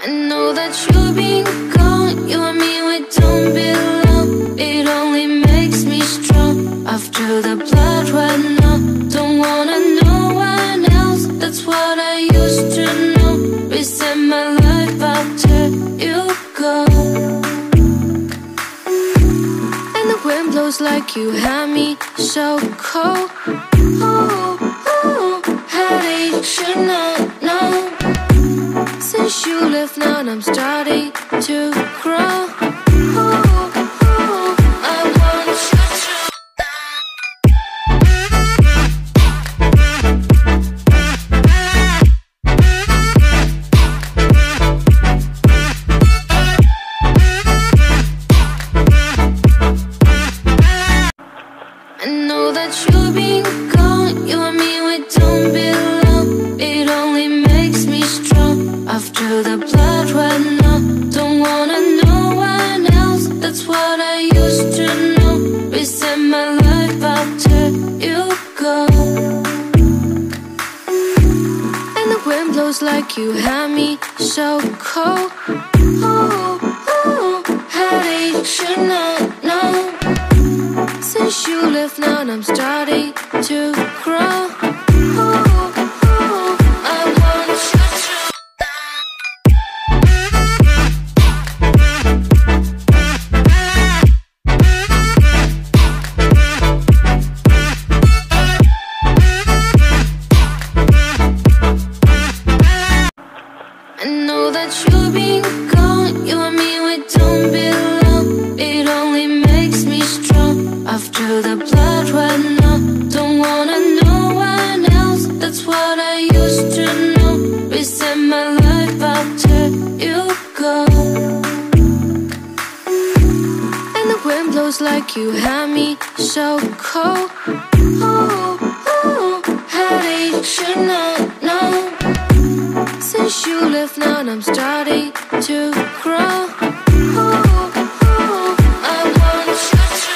I know that you've been gone, you and me, we don't belong. It only makes me strong. After the blood ran out, don't wanna know one else. That's what I used to know. Reset my life after you go. And the wind blows like you had me so cold. Oh, oh, headache, should not know. Since you left now, I'm starting to grow. Oh, oh, I want you to. I know that you've been gone, you and me, we don't belong. It only makes me strong. After the blood ran out, don't wanna know one else. That's what I used to know. Reset my life after you go. And the wind blows like you had me so cold. Oh, oh, headache, should not know. Since you left now, I'm starting to grow. Oh, oh, I want you to. I know that you've been gone, you and me, we don't belong. It only makes me strong. After the blood ran out, don't wanna know one else. That's what I used to know. Reset my life after you go. And the wind blows like you had me so cold. Oh, oh, headache, should not know. Since you left now, I'm starting to grow. Oh, oh, I want you to.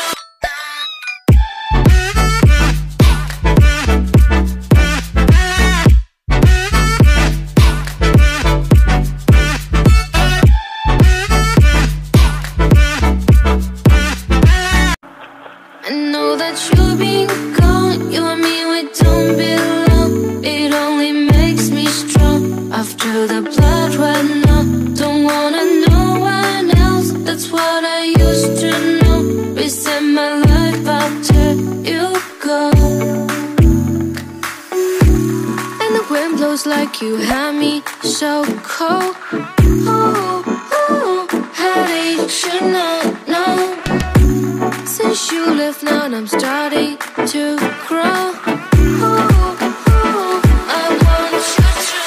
I know that you've been gone, you and me, we don't belong. It only makes me strong. After the blood ran out, don't wanna know one else. That's what I used to know. Reset my life after you go. And the wind blows like you had me so cold. Oh, oh, headache, should not know. Since you left now, I'm starting to grow. Oh, oh, I want you to.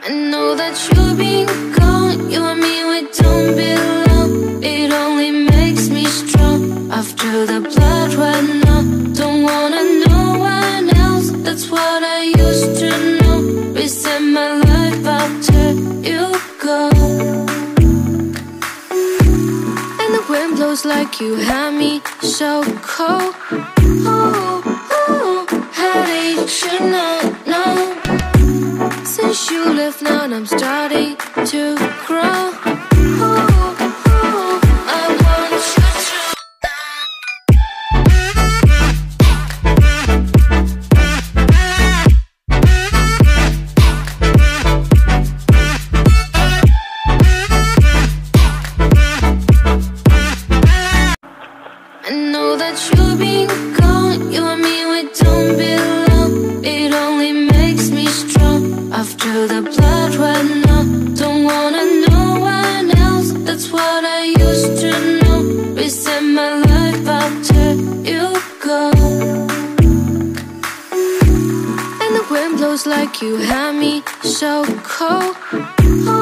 I know that you've been gone, you and me, we don't belong. It only makes me strong. After the blood ran out, don't wanna know one else. That's what I used to know. Reset my life after you go. And the wind blows like you had me so cold. Oh, oh, headache, should not know. Since you left now, I'm starting to grow. Oh, oh, I want you to. I know that you've been gone, you and me, we don't belong. It only makes me strong. After the blood ran out, don't wanna know one else. That's what I used to know. Reset my life after you go. And the wind blows like you had me so cold. Oh,